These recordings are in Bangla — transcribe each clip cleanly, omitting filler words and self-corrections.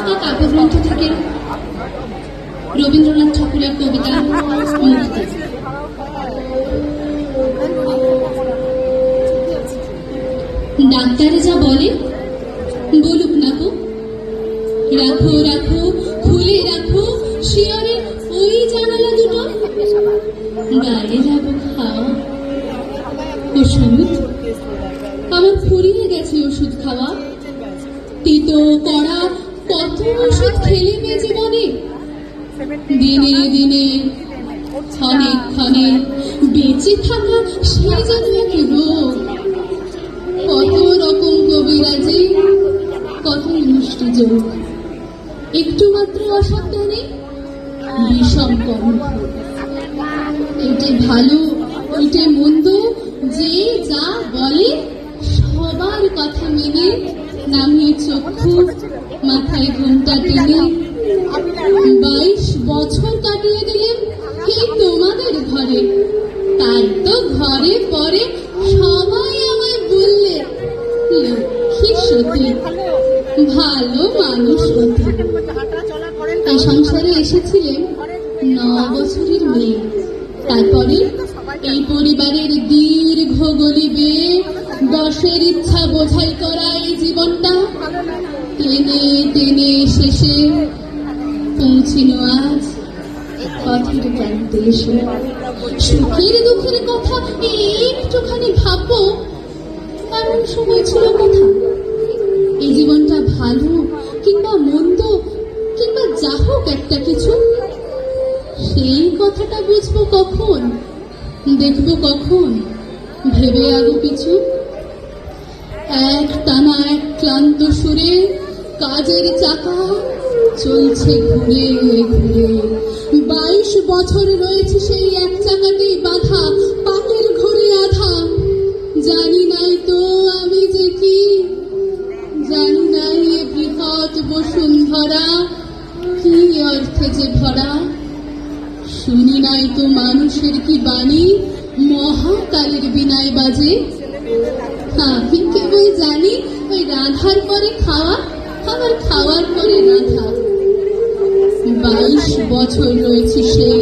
থাকা কাব্যগ্রন্থ থেকে রবীন্দ্রনাথ ঠাকুরের কবিতা মুক্তি। ডাক্তারে যা বলে বলুক না গো, রাখো রাখো খুলে রাখো শিয়রের ওই জানালা দুটো, গায়ে যাবো খাওয়া ওষুধ। আমার ফুরিয়ে গেছে ওষুধ খাওয়া, তিতো কড়া কত ওষুধ খেলে মেয়ে জীবনে, দিনে দিনে ক্ষণে ক্ষণে বেঁচে থাকা সেই যেন এক রোগ। কত রকম কবিরাজি, কত মিষ্টি যোগ, একটু মাত্র অসাবধানে বিষম কর্ম। এইটাই ভালো ওইটাই মন্দ, যে যা বলে সবার কথা মেনে নামিয়ে চক্ষু মাথায় ঘুমটা টেনে 22 বছর কাটিয়ে দিলেন এই তোমাদের ঘরে। তার তো ঘরে পরে সবাই আমায় বললে লক্ষ্মী সতী, ভালো মানুষ সতী। এই সংসারে এসেছিলেন 9 বছরের মেয়ে। তারপরে এই পরিবারের দীর্ঘ গলিবে 10-এর ইচ্ছা বোঝাই করা এই জীবনটা টেনে টেনে শেষে পৌঁছিল আজ পথের প্রান্তে এসে। সুখের দুঃখের কথা একটুখানি ভাববো, এমন সময় ছিল কথা। এই জীবনটা ভালো কিংবা মন্দ কিংবা যা হোক একটা কিছু, সেই কথাটা বুঝবো কখন, দেখবো কখন, ভেবে আগো কিছু। এক টানা এক ক্লান্ত সুরে কাজের চাকা চলছে ঘুরে ঘুরে। 22 বছর রয়েছে সেই এক চাকাতেই বাঁধা, পাকের ঘরে আধা। জানি নাই তো আমি যে কি, জানি নাই এ বৃহৎ বসুন্ধরা কি অর্থে যে ভরা। শুনি নাই তো মানুষের কি বাণী মহাকালের বিনায় বাজে। আমি কেবল জানি ওই রাধার পরে খাওয়া, আবার খাওয়ার পরে রাধা। 22 বছর রয়েছে সেই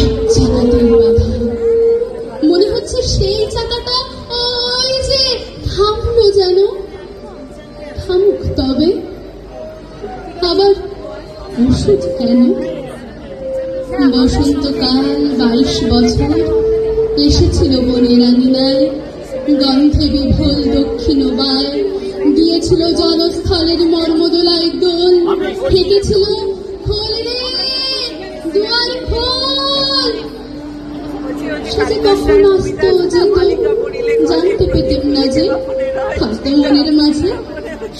এক চাকাতেই বাধা। মনে হচ্ছে সেই চাকাটা ওই যে থামলো, যেন থামুক তবে। আবার ওষুধ কেন? বসন্তকাল 22 বছর এসেছিল বনের আঙিনায়, গন্ধে বিভোল দক্ষিণ বায় দিয়েছিল জনস্থলের মর্মদোলায় দোল। থেকেছিল খোল রে দুয়ার খোল। সে যে কখন আসতো যেত জানতে পেতেন না যে, হয়তো মনের মাঝে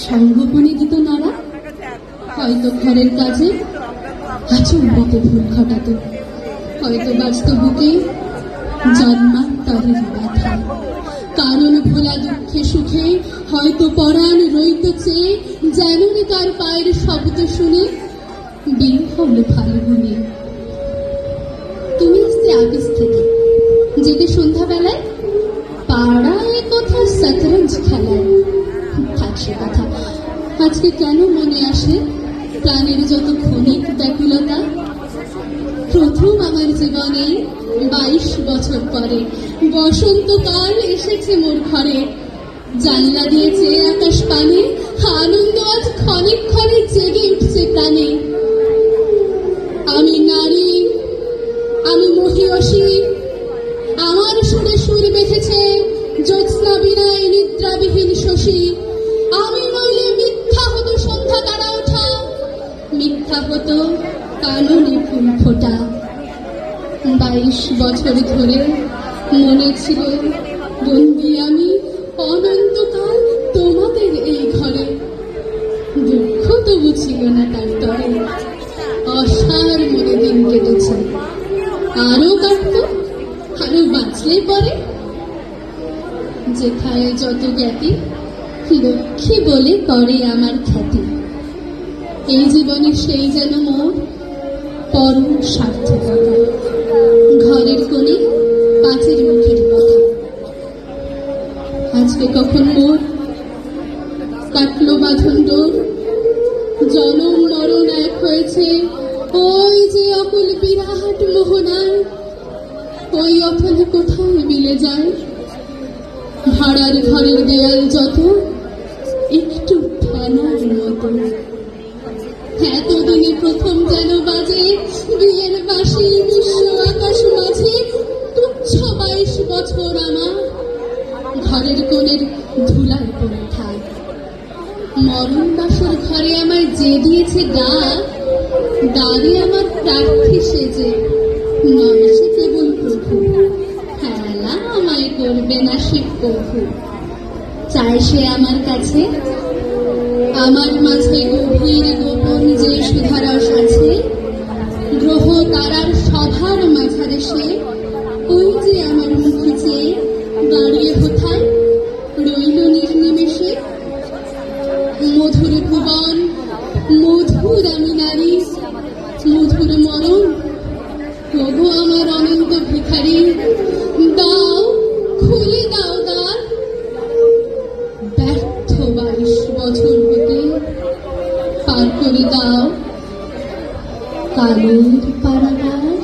সঙ্গোপনে দিত নাড়া, হয়তো ঘরের কাজে আচম্বকে ভুল ঘটাতো, হয়তো বাঁচত বুকে জন্মান্তরের ব্যথা। কারণ ভোলা দুঃখে সুখে হয়তো পরাণ রইত চেয়ে, যেন তার পায়ের শব্দ শুনে বিহল ফাল্গুনে। তুমি আসতে আপিস থেকে, যেতে সন্ধ্যাবেলায় পাড়ায় কোথাও শতরঞ্জ খেলায়। থাকছে কথা, আজকে কেন মনে আসে প্রাণের যত ক্ষণিক ব্যাকুলতা। প্রথম আমার জীবনে 22 বছর পরে বসন্তকাল এসেছে মোর ঘরে। জানলা দিয়েছে আকাশ পানে, আনন্দ আজ ক্ষণে ক্ষণে জেগে উঠছে প্রাণে। আমি নারী, আমি মহিয়সী, আমার সুরে সুর বেঁধেছে জ্যোৎস্না বিনায় নিদ্রাবিহীন শশী। আমি নইলে মিথ্যা হতো সন্ধ্যা তারা ওঠা, মিথ্যা হতো কাননে ফুল ফোটা। 22 বছর ধরে মনে ছিল বন্দি আমি অনন্তকাল তোমাদের এই ঘরে। দুঃখ তবু ছিল না তার তরে, অসার মনে দিন কেটেছে। আরো কাটত, আরো বাঁচলে পরে। যেথায় যত জ্ঞাতি লক্ষ্মী বলে করে আমার খ্যাতি। এই জীবনে সেই যেন মোর পরম সার্থকতা। ঘরের কোণে পাঁচের মুখের কথা, আজকে কখন মোর কাটলো বাঁধন ডোর। জনম হয়েছে ওই যে অকুল বিরাট মোহনায়, ওই অথলে কোথায় মিলে যায়। ভাড়ার ঘরের দেয়াল যত একটু ফেনার মতো, এতদিনে প্রথম যেন বাজে বিয়ের বাসি বিশ্ব আকাশ মাঝে। তুচ্ছ 22 বছর আমার ঘরের কোণের ধুলার পড়ে থাক। মরণ বাসর ঘরে আমায় যে দিয়েছে ডাক, দ্বারে আমার প্রার্থী সেজে নয় সে কেবল প্রভু, হেলা আমায় করবে না শিব প্রভু। চায় সে আমার কাছে আমার মাঝে গভীর গোপন যে সুধারস আছে, গ্রহ তারার সভার মাঝারে সে ওই যে আমার মুখে চেয়ে দাঁড়িয়ে কোথায় রইল নির্নিমেষে। মধুর ভুবন, মধুর আমি নারী, মধুর মরণ, প্রভু আমার অনন্ত ভিখারি, দাও খুলে দাও দ্বার। ব্যর্থ 22 বছর হতে পার করে দাও কালের পারাবার।